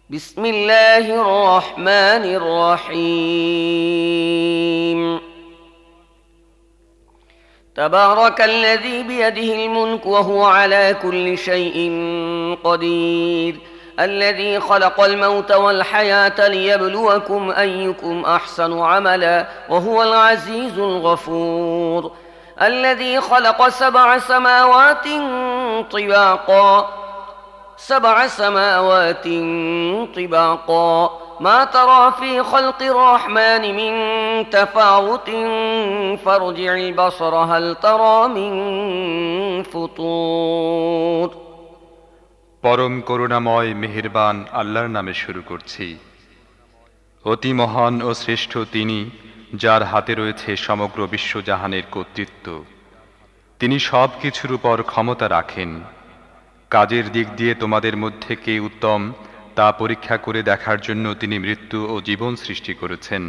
بسم الله الرحمن الرحيم تبارك الذي بيده الملك وهو على كل شيء قدير الذي خلق الموت والحياة ليبلوكم أيكم أحسن عملا وهو العزيز الغفور الذي خلق سبع سماوات طباقا ما ترى في خلق الرحمن من تفاوت فارجع البصر هل ترى من فطور পরম করুণাময় মেহেরবান আল্লাহর নামে শুরু করছি। অতি মহান ও শ্রেষ্ঠ তিনি, যার হাতে রয়েছে সমগ্র বিশ্বজাহানের কর্তৃত্ব। তিনি সব কিছুর উপর ক্ষমতা রাখেন। কাজের দিক দিয়ে তোমাদের মধ্যে কে উত্তম তা পরীক্ষা করে দেখার জন্য তিনি মৃত্যু ও জীবন সৃষ্টি করেছেন।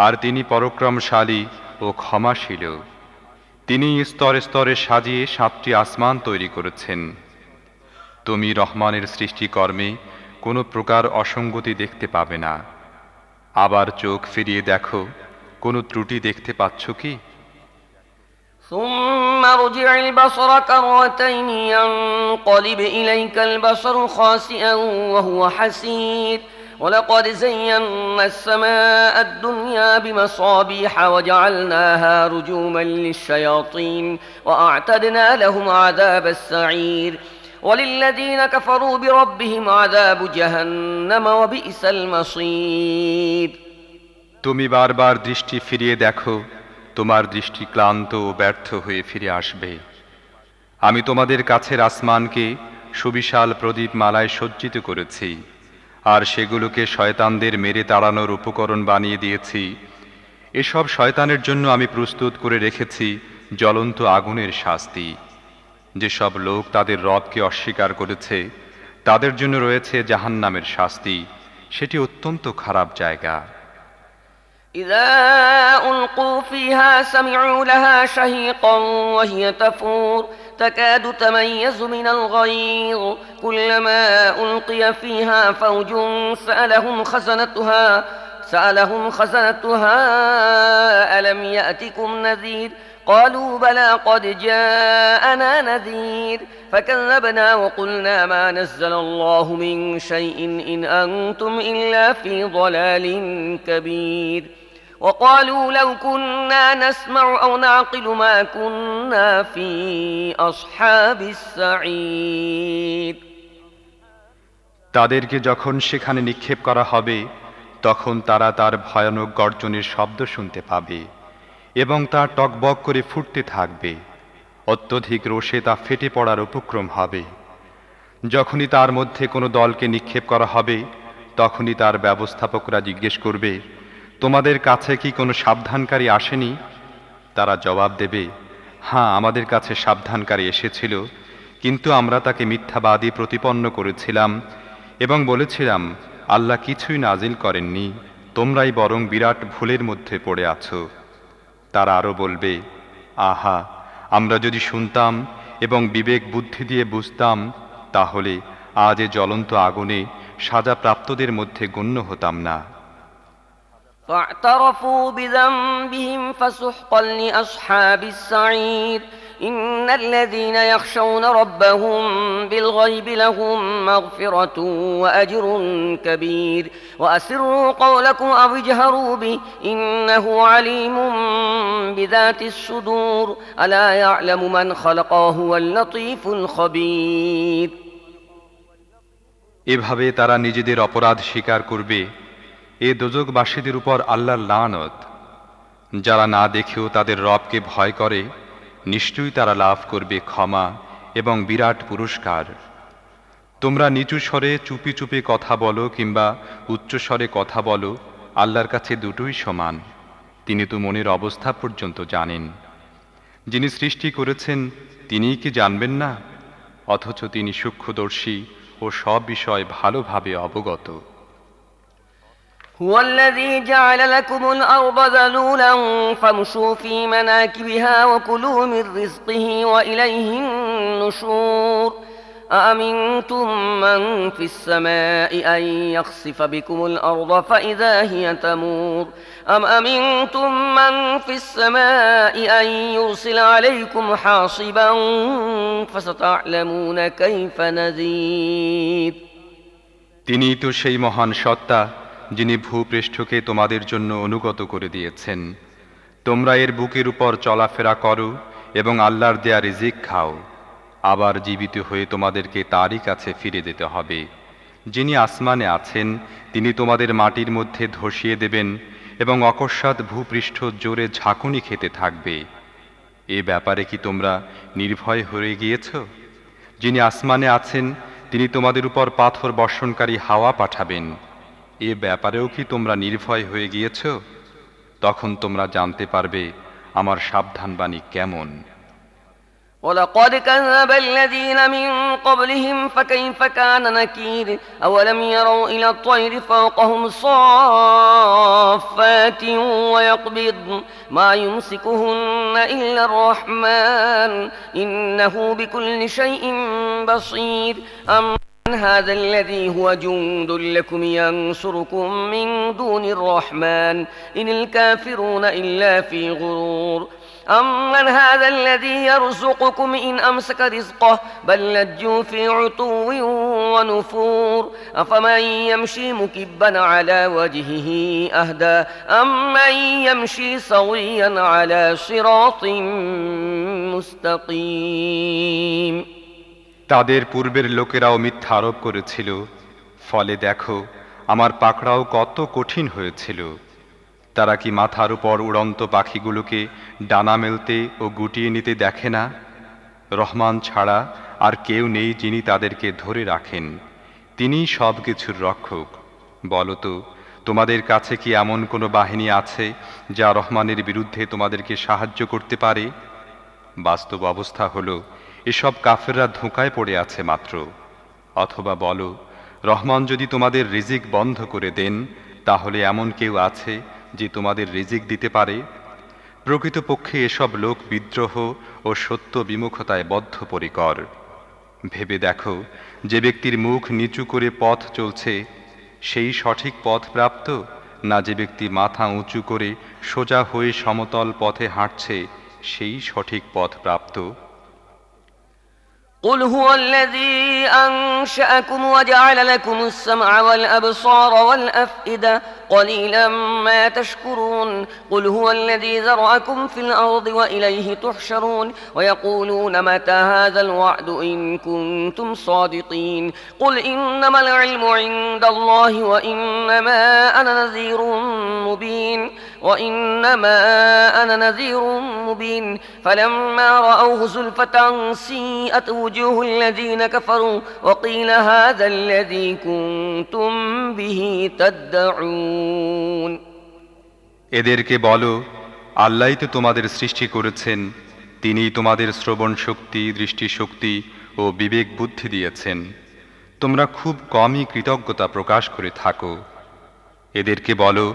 আর তিনি পরাক্রমশালী ও ক্ষমাশীল। তিনি স্তরে স্তরে সাজিয়ে 7টি আসমান তৈরি করেছেন। তুমি রহমানের সৃষ্টিকর্মে কোনো প্রকার অসঙ্গতি দেখতে পাবে না। আবার চোখ ফিরিয়ে দেখো, কোনো ত্রুটি দেখতে পাচ্ছ কি? ثم ارجع البصر كرتين ينقلب إليك البصر خاسئا وهو حسير ولقد زينا السماء الدنيا بمصابيح وجعلناها رجوما للشياطين وأعتدنا لهم عذاب السعير وللذين كفروا بربهم عذاب جهنم وبئس المصير তুমি বারবার দৃষ্টি ফিরিয়ে দেখো, তোমার দৃষ্টি ক্লান্ত ও ব্যর্থ হয়ে ফিরে আসবে। আমি তোমাদের কাছের আসমানকে সুবিশাল প্রদীপ মালায় সজ্জিত করেছি, আর সেগুলোকে শয়তানদের মেরে তাড়ানোর উপকরণ বানিয়ে দিয়েছি। এসব শয়তানের জন্য আমি প্রস্তুত করে রেখেছি জ্বলন্ত আগুনের শাস্তি। যেসব লোক তাদের রবকে অস্বীকার করেছে তাদের জন্য রয়েছে জাহান্নামের শাস্তি, সেটি অত্যন্ত খারাপ জায়গা। إذا ألقوا فيها سمعوا لها شهيقا وهي تفور تكاد تميز من الغيظ كلما ألقي فيها فوج سألهم خزنتها ألم يأتكم نذير قالوا بلى قد جاءنا نذير فكذبنا وقلنا ما نزل الله من شيء إن أنتم إلا في ضلال كبير وقالوا لو كنا نسمع أو نعقل ما كنا في أصحاب السعير তাদেরকে যখন সেখানে নিক্ষেপ করা হবে তখন তারা তার ভয়ানক গর্জনের শব্দ শুনতে পাবে এবং তা টকবক করে ফুটতে থাকবে। অত্যধিক রোষে তা ফেটে পড়ার উপক্রম হবে। যখনই তার মধ্যে কোনো দলকে নিক্ষেপ করা হবে তখনই তার ব্যবস্থাপকরা জিজ্ঞেস করবে, তোমাদের কাছে কি কোনো সাবধানকারী আসেনি? তারা জবাব দেবে, হ্যাঁ, আমাদের কাছে সাবধানকারী এসেছিল, কিন্তু আমরা তাকে মিথ্যাবাদী প্রতিপন্ন করেছিলাম এবং বলেছিলাম আল্লাহ কিছুই নাজিল করেননি, তোমরাই বরং বিরাট ভুলের মধ্যে পড়ে আছো। তারা আরও বলবে, আহা, আমরা যদি শুনতাম এবং বিবেক বুদ্ধি দিয়ে বুঝতাম তাহলে আজ এ জ্বলন্ত আগুনে সাজাপ্রাপ্তদের মধ্যে গণ্য হতাম না। فاعترفوا بذنبهم فسحقا لأصحاب السعير إن الذين يخشون ربهم بالغيب لهم مغفرة وأجر كبير وأسروا قولكم أو اجهروا به إنه عليم بذات الصدور ألا يعلم من خلق وهو اللطيف الخبير এভাবে তারা নিজেদের অপরাধ স্বীকার করবে। এ দোজখবাসীদের উপর আল্লাহর লানত। যারা না দেখেও তাদের রবকে ভয় করে নিশ্চয়ই তারা লাভ করবে ক্ষমা এবং বিরাট পুরস্কার। তোমরা নিচু স্বরে চুপি চুপি কথা বলো কিংবা উচ্চ স্বরে কথা বলো, আল্লাহর কাছে দুটোই সমান। তিনি তো মনের অবস্থা পর্যন্ত জানেন। যিনি সৃষ্টি করেছেন তিনিই কি জানবেন না? অথচ তিনি সূক্ষ্মদর্শী ও সব বিষয় ভালোভাবে অবগত। هو الذي جعل لكم الأرض ذلولا فامشوا في مناكبها وكلوا من رزقه وإليه النشور أأمنتم من في السماء أن يخسف بكم الأرض فإذا هي تمور أم أمنتم من في السماء أن يرسل عليكم حاصبا فستعلمون كيف نذير তিনিই তো সেই মহান সত্তা যিনি ভূপৃষ্ঠকে তোমাদের জন্য অনুগত করে দিয়েছেন। তোমরা এর বুকের উপর চলাফেরা করো এবং আল্লাহর দেয়া রিজিক খাও। আবার জীবিত হয়ে তোমাদেরকে তারই কাছে ফিরে যেতে হবে। যিনি আসমানে আছেন তিনি তোমাদের মাটির মধ্যে ধসিয়ে দেবেন এবং অকস্মাৎ ভূপৃষ্ঠ জোরে ঝাঁকুনি খেতে থাকবে। এ ব্যাপারে কি তোমরা নির্ভয় হয়ে গিয়েছ? যিনি আসমানে আছেন তিনি তোমাদের উপর পাথর বর্ষণকারী হাওয়া পাঠাবেন। এ ব্যাপারেও কি তোমরা নির্ভয় হয়ে গিয়েছ? তখন তোমরা জানতে পারবে আমার সাবধানবাণী কেমন। ولقد كذب الذين من قبلهم فكيف كان نكير أولم يروا إلى الطير فوقهم صافات ويقبض ما يمسكهن إلا الرحمن إنه بكل شيء بصير أمن هذا الذي هو جند لكم ينصركم من دون الرحمن إن الكافرون إلا في غرور أمن هذا الذي يرزقكم إن أمسك رزقه بل لجوا في عتو ونفور أفمن يمشي مكبا على وجهه أهدى أمن يمشي سويا على صراط مستقيم তাদের পূর্বের লোকেরাও মিথ্যা আরোপ করেছিল, ফলে দেখো আমার পাকড়াও কত কঠিন হয়েছিল। তারা কি মাথার উপর উড়ন্ত পাখিগুলোকে ডানা মেলতে ও গুটিয়ে নিতে দেখে না? রহমান ছাড়া আর কেউ নেই যিনি তাদেরকে ধরে রাখেন। তিনিই সব কিছুর রক্ষক। বলো তো, তোমাদের কাছে কি এমন কোনো বাহিনী আছে যা রহমানের বিরুদ্ধে তোমাদেরকে সাহায্য করতে পারে? বাস্তব অবস্থা হলো এসব কাফেররা ধোঁকায় পড়ে আছে মাত্র। অথবা বলো, রহমান যদি তোমাদের রিজিক বন্ধ করে দেন তাহলে এমন কেউ আছে যে তোমাদের রিজিক দিতে পারে? প্রকৃতপক্ষে এসব লোক বিদ্রোহ ও সত্য বিমুখতায় বদ্ধপরিকর। ভেবে দেখো, যে ব্যক্তির মুখ নিচু করে পথ চলছে সেই সঠিক পথ প্রাপ্ত, না যে ব্যক্তি মাথা উঁচু করে সোজা হয়ে সমতল পথে হাঁটছে সেই সঠিক পথ প্রাপ্ত? قل هو الذي أنشأكم وجعل لكم السمع والأبصار والأفئدة قليلا ما تشكرون قل هو الذي ذرأكم في الأرض وإليه تحشرون ويقولون متى هذا الوعد إن كنتم صادقين قل إنما العلم عند الله وإنما أنا نذير مبين فلما رأوه زلفة سيئت وجوه الذين كفروا وقيل هذا الذي كنتم به تدعون এদেরকে বলো, আল্লাহই তো তোমাদের সৃষ্টি করেছেন, তিনিই তোমাদের শ্রবণ শক্তি, দৃষ্টিশক্তি ও বিবেক বুদ্ধি দিয়েছেন। তোমরা খুব কমই কৃতজ্ঞতা প্রকাশ করে থাকো। এদেরকে বলো,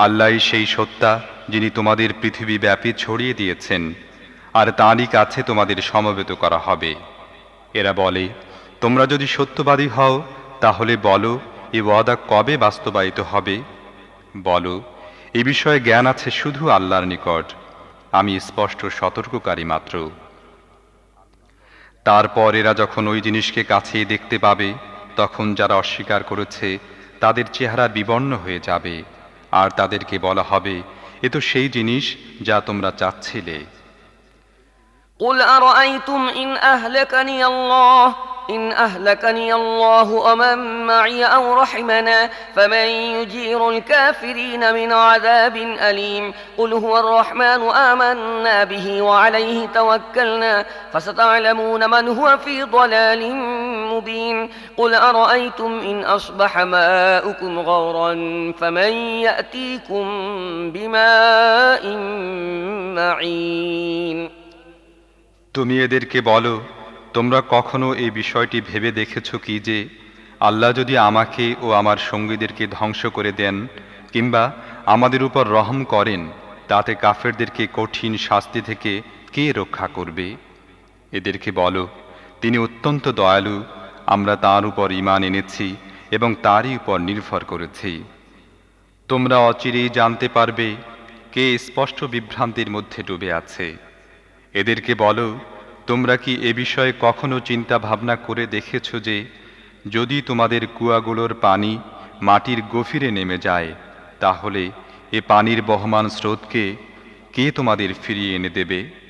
আল্লাহই সেই সত্তা যিনি তোমাদের পৃথিবী ব্যাপী ছড়িয়ে দিয়েছেন, আর তাঁরই কাছে তোমাদের সমবেত করা হবে। এরা বলে, তোমরা যদি সত্যবাদী হও তাহলে বলো এ ওয়াদা কবে বাস্তবায়িত হবে? বলো, এ বিষয়ে জ্ঞান আছে শুধু আল্লাহর নিকট, আমি স্পষ্ট সতর্ককারী মাত্র। তারপর এরা যখন ওই জিনিসকে কাছে দেখতে পাবে তখন যারা অস্বীকার করেছে তাদের চেহারা বিবর্ণ হয়ে যাবে, আর তাদেরকে বলা হবে, এ তো সেই জিনিস যা তোমরা চাচ্ছিলে। قل أرأيتم إن أهلكني الله ومن معي أو رحمنا فمن يجير الكافرين من عذاب أليم قل هو الرحمن آمنا به وعليه توكلنا فستعلمون من هو في ضلال مبين قل أرأيتم إن أصبح ماؤكم غورا فمن يأتيكم بماء معين তুমি এদেরকে বলো, তোমরা কখনো এই বিষয়টি ভেবে দেখেছ কি যে আল্লাহ যদি আমাকে ও আমার সঙ্গীদেরকে ধ্বংস করে দেন কিংবা আমাদের উপর রহম করেন তাতে কাফেরদেরকে কঠিন শাস্তি থেকে কে রক্ষা করবে? এদেরকে বলো, তিনি অত্যন্ত দয়ালু, আমরা তাঁর উপর ঈমান এনেছি এবং তারই উপর নির্ভর করেছি। তোমরা অচিরেই জানতে পারবে কে স্পষ্ট বিভ্রান্তির মধ্যে ডুবে আছে। এদেরকে বলো, তোমরা কি এ বিষয়ে কখনো চিন্তা ভাবনা করে দেখেছ যে যদি তোমাদের কুয়াগুলোর পানি মাটির গভীরে নেমে যায়, তাহলে এ পানির বহমান স্রোতকে কে তোমাদের ফিরিয়ে এনে দেবে?